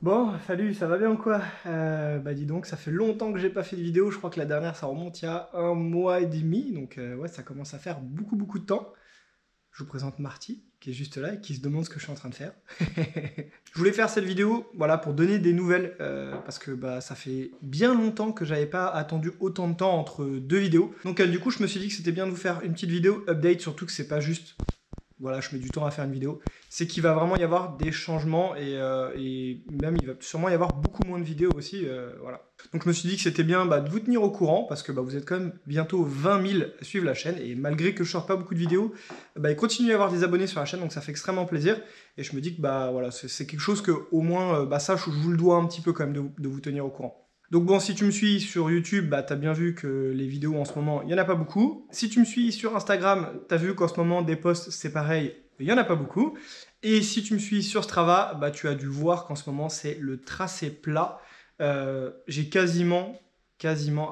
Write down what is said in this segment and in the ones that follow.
Bon, salut, ça va bien ou quoi? Bah dis donc, ça fait longtemps que j'ai pas fait de vidéo, je crois que la dernière ça remonte il y a 1 mois et demi, donc ouais, ça commence à faire beaucoup de temps. Je vous présente Marty, qui est juste là et qui se demande ce que je suis en train de faire. Je voulais faire cette vidéo, voilà, pour donner des nouvelles, parce que bah ça fait bien longtemps que j'avais pas attendu autant de temps entre deux vidéos. Donc du coup, je me suis dit que c'était bien de vous faire une petite vidéo update, surtout que c'est pas juste voilà, je mets du temps à faire une vidéo, c'est qu'il va vraiment y avoir des changements et même il va sûrement y avoir beaucoup moins de vidéos aussi, voilà. Donc je me suis dit que c'était bien de vous tenir au courant, parce que vous êtes quand même bientôt 20 000 à suivre la chaîne, et malgré que je sors pas beaucoup de vidéos, il continue à y avoir des abonnés sur la chaîne, donc ça fait extrêmement plaisir, et je me dis que voilà, c'est quelque chose que au moins, ça je vous le dois un petit peu quand même de vous tenir au courant. Donc bon, si tu me suis sur YouTube, t'as bien vu que les vidéos en ce moment, il n'y en a pas beaucoup. Si tu me suis sur Instagram, t'as vu qu'en ce moment, des posts, c'est pareil, il n'y en a pas beaucoup. Et si tu me suis sur Strava, tu as dû voir qu'en ce moment, c'est le tracé plat. J'ai quasiment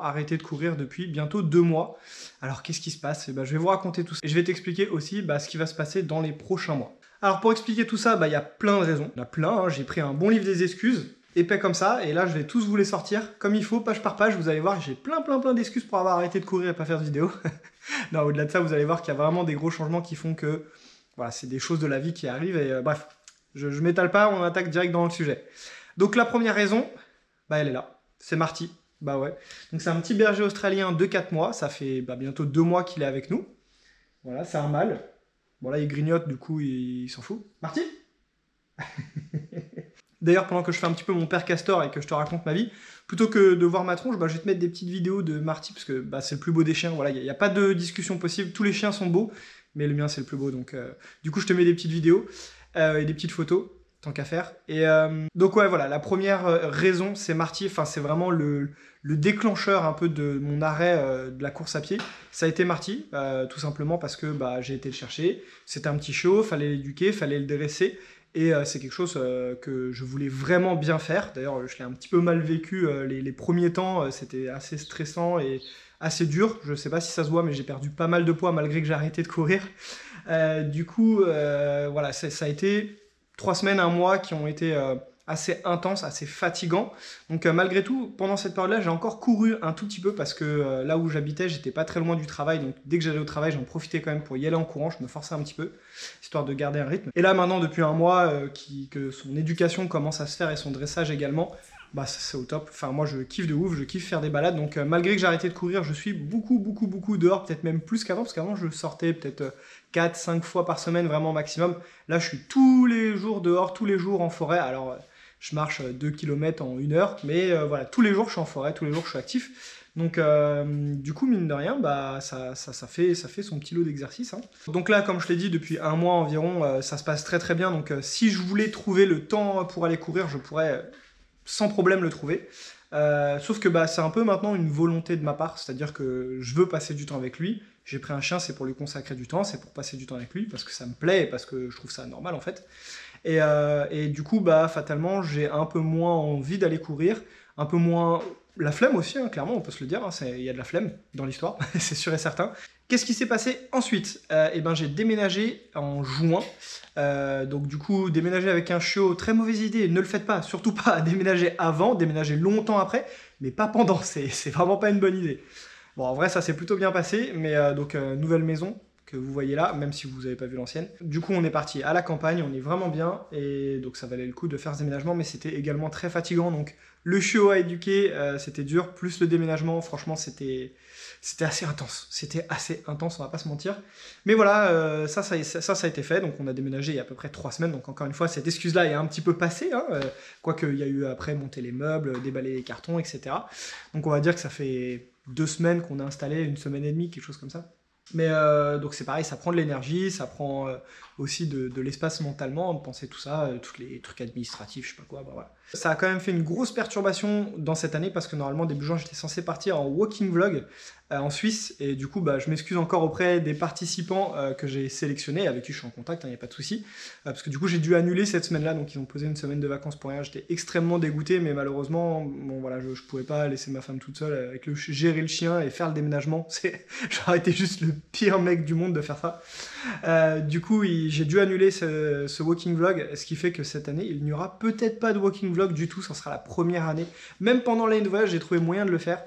arrêté de courir depuis bientôt 2 mois. Alors qu'est-ce qui se passe? Je vais vous raconter tout ça. Et je vais t'expliquer aussi ce qui va se passer dans les prochains mois. Alors pour expliquer tout ça, il y a plein de raisons. Il y en a plein, hein. J'ai pris un bon livre des excuses, épais comme ça, et là je vais tous vous les sortir comme il faut, page par page. Vous allez voir, j'ai plein d'excuses pour avoir arrêté de courir et pas faire de vidéo. Non, au-delà de ça, vous allez voir qu'il y a vraiment des gros changements qui font que voilà, c'est des choses de la vie qui arrivent, et bref, je m'étale pas, on attaque direct dans le sujet. Donc la première raison, elle est là, c'est Marty. Bah ouais, donc c'est un petit berger australien de 4 mois, ça fait bientôt 2 mois qu'il est avec nous. Voilà, c'est un mâle. Bon là il grignote, du coup il s'en fout. Marty. D'ailleurs, pendant que je fais un petit peu mon père castor et que je te raconte ma vie, plutôt que de voir ma tronche, je vais te mettre des petites vidéos de Marty, parce que c'est le plus beau des chiens. Voilà, il n'y a pas de discussion possible, tous les chiens sont beaux, mais le mien c'est le plus beau. Donc du coup, je te mets des petites vidéos et des petites photos, tant qu'à faire. Et donc ouais, voilà, la première raison, c'est Marty. Enfin, c'est vraiment le déclencheur un peu de mon arrêt de la course à pied. Ça a été Marty, tout simplement parce que j'ai été le chercher. C'était un petit chiot, fallait l'éduquer, fallait le dresser. Et c'est quelque chose que je voulais vraiment bien faire. D'ailleurs, je l'ai un petit peu mal vécu les premiers temps. C'était assez stressant et assez dur. Je ne sais pas si ça se voit, mais j'ai perdu pas mal de poids malgré que j'ai arrêté de courir. Du coup, voilà, ça a été 3 semaines, 1 mois qui ont été assez intenses, assez fatigants. Donc malgré tout, pendant cette période-là, j'ai encore couru un tout petit peu parce que là où j'habitais, j'étais pas très loin du travail. Donc dès que j'allais au travail, j'en profitais quand même pour y aller en courant. Je me forçais un petit peu, histoire de garder un rythme. Et là maintenant, depuis 1 mois, que son éducation commence à se faire et son dressage également, c'est au top. Enfin, moi je kiffe de ouf, je kiffe faire des balades. Donc malgré que j'ai arrêté de courir, je suis beaucoup dehors, peut-être même plus qu'avant, parce qu'avant je sortais peut-être 4-5 fois par semaine, vraiment maximum. Là je suis tous les jours dehors, tous les jours en forêt. Alors je marche 2 km en 1 heure, mais voilà, tous les jours je suis en forêt, tous les jours je suis actif. Donc du coup, mine de rien, ça fait son petit lot d'exercice, hein. Donc là, comme je l'ai dit, depuis 1 mois environ, ça se passe très bien. Donc si je voulais trouver le temps pour aller courir, je pourrais sans problème le trouver. Sauf que c'est un peu maintenant une volonté de ma part, c'est-à-dire que je veux passer du temps avec lui. J'ai pris un chien, c'est pour lui consacrer du temps, c'est pour passer du temps avec lui, parce que ça me plaît et parce que je trouve ça normal en fait. Et du coup, fatalement, j'ai un peu moins envie d'aller courir, un peu moins la flemme aussi, hein, clairement, on peut se le dire, hein, il y a de la flemme dans l'histoire, c'est sûr et certain. Qu'est-ce qui s'est passé ensuite? J'ai déménagé en juin, donc du coup, déménager avec un chiot, très mauvaise idée, ne le faites pas, surtout pas déménager avant, déménager longtemps après, mais pas pendant, c'est vraiment pas une bonne idée. Bon, en vrai, ça s'est plutôt bien passé, mais donc nouvelle maison, que vous voyez là, même si vous n'avez pas vu l'ancienne. Du coup, on est parti à la campagne, on est vraiment bien, et donc ça valait le coup de faire ce déménagement, mais c'était également très fatigant, donc le chiot à éduquer, c'était dur, plus le déménagement, franchement, c'était assez intense, on va pas se mentir. Mais voilà, ça a été fait, donc on a déménagé il y a à peu près 3 semaines, donc encore une fois, cette excuse-là est un petit peu passée, hein, quoique il y a eu après monter les meubles, déballer les cartons, etc. Donc on va dire que ça fait 2 semaines qu'on a installé, 1 semaine et demie, quelque chose comme ça. Mais donc c'est pareil, ça prend de l'énergie, ça prend aussi de l'espace mentalement, de penser tout ça, tous les trucs administratifs, je sais pas quoi, voilà. Ça a quand même fait une grosse perturbation dans cette année parce que normalement début juin j'étais censé partir en walking vlog en Suisse et du coup je m'excuse encore auprès des participants que j'ai sélectionnés, avec qui je suis en contact, il n'y a pas de souci, parce que du coup j'ai dû annuler cette semaine-là, donc ils ont posé 1 semaine de vacances pour rien, j'étais extrêmement dégoûté, mais malheureusement, bon voilà, je pouvais pas laisser ma femme toute seule avec gérer le chien et faire le déménagement, j'aurais été juste le pire mec du monde de faire ça. Du coup, j'ai dû annuler ce walking vlog, ce qui fait que cette année, il n'y aura peut-être pas de walking vlog du tout, ça sera la première année. Même pendant l'année de voyage, j'ai trouvé moyen de le faire.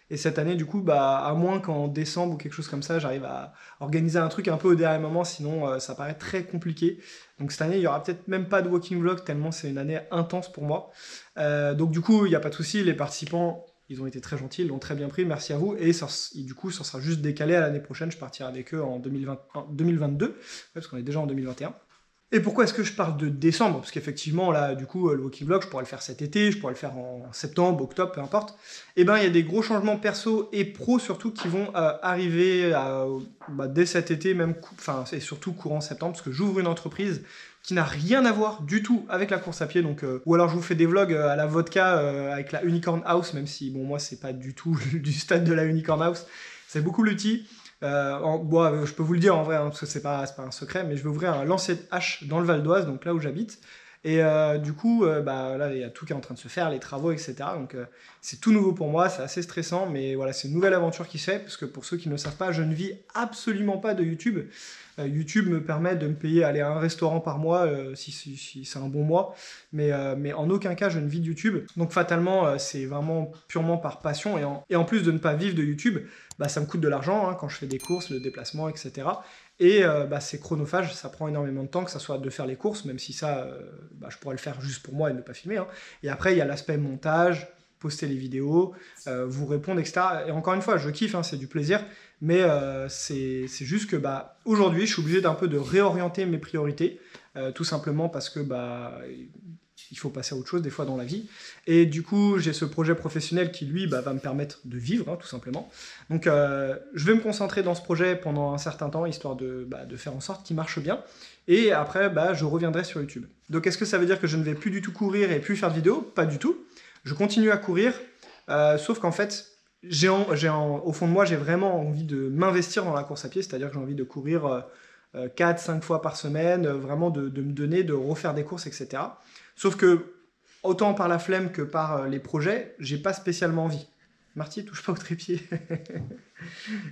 Et cette année, du coup, bah, à moins qu'en décembre ou quelque chose comme ça, j'arrive à organiser un truc un peu au dernier moment, sinon ça paraît très compliqué. Donc cette année, il n'y aura peut-être même pas de walking vlog, tellement c'est une année intense pour moi. Donc du coup, il n'y a pas de souci, les participants, ils ont été très gentils, ils l'ont très bien pris, merci à vous. Et du coup, ça sera juste décalé à l'année prochaine, je partirai avec eux en 2022, parce qu'on est déjà en 2021. Et pourquoi est-ce que je parle de décembre? Parce qu'effectivement, là, du coup, le walking vlog, je pourrais le faire cet été, je pourrais le faire en septembre, octobre, peu importe. Et ben, il y a des gros changements perso et pro, surtout, qui vont arriver dès cet été, même, et surtout courant septembre, parce que j'ouvre une entreprise qui n'a rien à voir du tout avec la course à pied. Donc, ou alors, je vous fais des vlogs à la vodka avec la Unicorn House, même si, bon, moi, c'est pas du tout du stade de la Unicorn House. C'est beaucoup le petit. Je peux vous le dire en vrai, hein, parce que c'est pas un secret, mais je vais ouvrir un lancer de hache dans le Val d'Oise, donc là où j'habite. Et du coup, là, il y a tout qui est en train de se faire, les travaux, etc. Donc c'est tout nouveau pour moi, c'est assez stressant, mais voilà, c'est une nouvelle aventure qui se fait, parce que pour ceux qui ne le savent pas, je ne vis absolument pas de YouTube. YouTube me permet de me payer aller à un restaurant par mois, si c'est un bon mois, mais en aucun cas je ne vis de YouTube. Donc fatalement, c'est vraiment purement par passion, et en plus de ne pas vivre de YouTube, ça me coûte de l'argent hein, quand je fais des courses, le déplacement, etc. Et c'est chronophage, ça prend énormément de temps, que ça soit de faire les courses, même si ça, je pourrais le faire juste pour moi et ne pas filmer. Hein. Et après, il y a l'aspect montage, poster les vidéos, vous répondre, etc. Et encore une fois, je kiffe, hein, c'est du plaisir, mais c'est juste que aujourd'hui, je suis obligé d'un peu de réorienter mes priorités, tout simplement parce que il faut passer à autre chose des fois dans la vie. Et du coup, j'ai ce projet professionnel qui, lui, va me permettre de vivre, hein, tout simplement. Donc, je vais me concentrer dans ce projet pendant un certain temps, histoire de faire en sorte qu'il marche bien. Et après, je reviendrai sur YouTube. Donc, est-ce que ça veut dire que je ne vais plus du tout courir et plus faire de vidéos? Pas du tout. Je continue à courir, sauf qu'en fait, au fond de moi, j'ai vraiment envie de m'investir dans la course à pied, c'est-à-dire que j'ai envie de courir 4-5 fois par semaine, vraiment de me donner, de refaire des courses, etc. Sauf que, autant par la flemme que par les projets, j'ai pas spécialement envie. Marty, touche pas au trépied.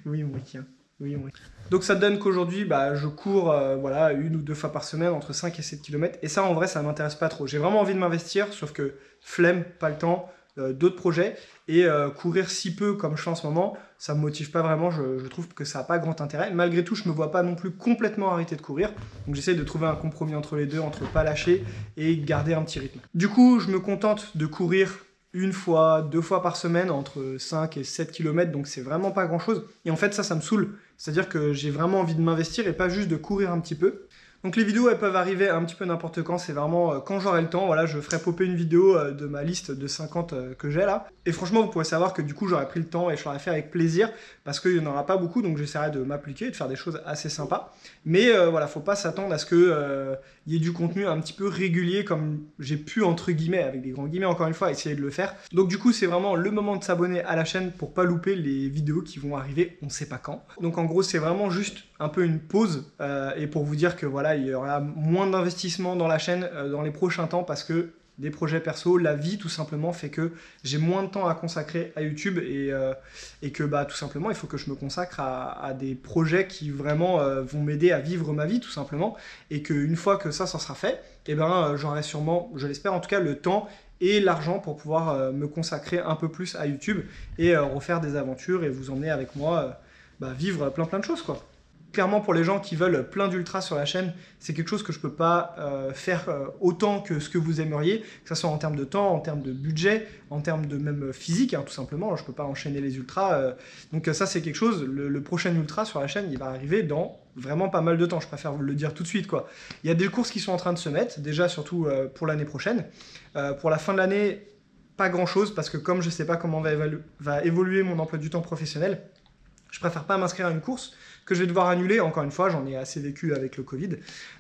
Oui, mon tiens. Oui, oui. Donc ça donne qu'aujourd'hui, je cours 1 ou 2 fois par semaine, entre 5 et 7 km. Et ça, en vrai, ça m'intéresse pas trop. J'ai vraiment envie de m'investir, sauf que flemme, pas le temps, d'autres projets. Et courir si peu comme je fais en ce moment, ça me motive pas vraiment. Je trouve que ça n'a pas grand intérêt. Malgré tout, je me vois pas non plus complètement arrêter de courir. Donc j'essaie de trouver un compromis entre les deux, entre pas lâcher et garder un petit rythme. Du coup, je me contente de courir 1 fois, 2 fois par semaine, entre 5 et 7 km, donc c'est vraiment pas grand chose. Et en fait, ça me saoule. C'est-à-dire que j'ai vraiment envie de m'investir et pas juste de courir un petit peu. Donc les vidéos, elles peuvent arriver un petit peu n'importe quand, c'est vraiment quand j'aurai le temps. Voilà, je ferai popper une vidéo de ma liste de 50 que j'ai là. Et franchement, vous pourrez savoir que du coup, j'aurai pris le temps et je l'aurai fait avec plaisir, parce qu'il n'y en aura pas beaucoup, donc j'essaierai de m'appliquer et de faire des choses assez sympas. Mais voilà, faut pas s'attendre à ce que y ait du contenu un petit peu régulier, comme j'ai pu, entre guillemets, avec des grands guillemets encore une fois, essayer de le faire. Donc du coup, c'est vraiment le moment de s'abonner à la chaîne pour pas louper les vidéos qui vont arriver, on sait pas quand. Donc en gros, c'est vraiment juste un peu une pause, et pour vous dire que voilà, il y aura moins d'investissement dans la chaîne dans les prochains temps, parce que des projets perso, la vie tout simplement fait que j'ai moins de temps à consacrer à YouTube, et que tout simplement il faut que je me consacre à des projets qui vraiment vont m'aider à vivre ma vie tout simplement, et qu'une fois que ça sera fait, j'aurai sûrement, je l'espère en tout cas, le temps et l'argent pour pouvoir me consacrer un peu plus à YouTube et refaire des aventures et vous emmener avec moi vivre plein de choses quoi. Clairement, pour les gens qui veulent plein d'ultras sur la chaîne, c'est quelque chose que je ne peux pas faire autant que ce que vous aimeriez, que ce soit en termes de temps, en termes de budget, en termes de même physique, hein, tout simplement. Je ne peux pas enchaîner les ultras. Donc ça, c'est quelque chose, le prochain ultra sur la chaîne, il va arriver dans vraiment pas mal de temps. Je préfère vous le dire tout de suite, quoi. Il y a des courses qui sont en train de se mettre, déjà surtout pour l'année prochaine. Pour la fin de l'année, pas grand-chose, parce que comme je ne sais pas comment va évoluer mon emploi du temps professionnel, je préfère pas m'inscrire à une course que je vais devoir annuler. Encore une fois, j'en ai assez vécu avec le Covid.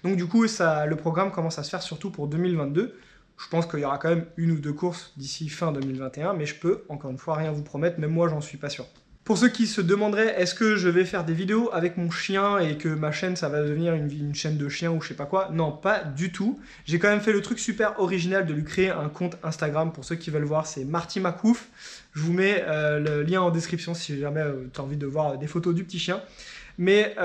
Donc du coup, le programme commence à se faire surtout pour 2022. Je pense qu'il y aura quand même 1 ou 2 courses d'ici fin 2021, mais je peux, encore une fois, rien vous promettre, même moi, j'en suis pas sûr. Pour ceux qui se demanderaient, est-ce que je vais faire des vidéos avec mon chien et que ma chaîne, ça va devenir une chaîne de chien ou je sais pas quoi? Non, pas du tout. J'ai quand même fait le truc super original de lui créer un compte Instagram. Pour ceux qui veulent voir, c'est Marty Macouf. Je vous mets le lien en description si jamais tu as envie de voir des photos du petit chien. Mais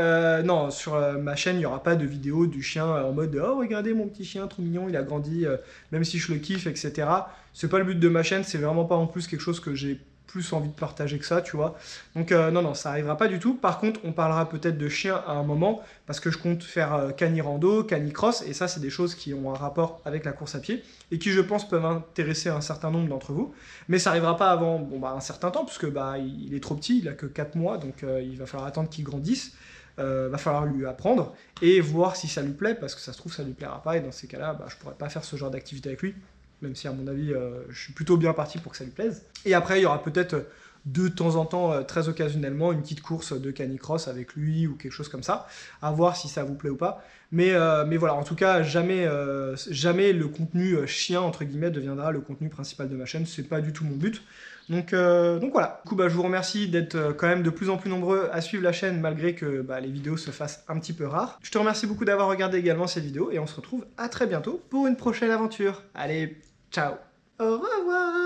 non, sur ma chaîne, il n'y aura pas de vidéo du chien en mode « Oh, regardez mon petit chien, trop mignon, il a grandi, même si je le kiffe, etc. » C'est pas le but de ma chaîne, c'est vraiment pas en plus quelque chose que j'ai plus envie de partager que ça, tu vois. Donc non, non, ça arrivera pas du tout. Par contre, on parlera peut-être de chiens à un moment, parce que je compte faire cani-rando, cani-cross, et ça, c'est des choses qui ont un rapport avec la course à pied, et qui, je pense, peuvent intéresser un certain nombre d'entre vous. Mais ça arrivera pas avant bon, bah, un certain temps, puisque bah, il est trop petit, il a que 4 mois, donc il va falloir attendre qu'il grandisse. Va falloir lui apprendre et voir si ça lui plaît, parce que ça se trouve ça lui plaira pas, et dans ces cas-là, bah, je pourrais pas faire ce genre d'activité avec lui, même si à mon avis, je suis plutôt bien parti pour que ça lui plaise. Et après, il y aura peut-être de temps en temps, très occasionnellement, une petite course de canicross avec lui, ou quelque chose comme ça, à voir si ça vous plaît ou pas. Mais voilà, en tout cas, jamais, jamais le contenu chien, entre guillemets, deviendra le contenu principal de ma chaîne, c'est pas du tout mon but. Donc voilà. Du coup, bah, je vous remercie d'être quand même de plus en plus nombreux à suivre la chaîne, malgré que bah, les vidéos se fassent un petit peu rares. Je te remercie beaucoup d'avoir regardé également cette vidéo, et on se retrouve à très bientôt pour une prochaine aventure. Allez, ciao. Au revoir.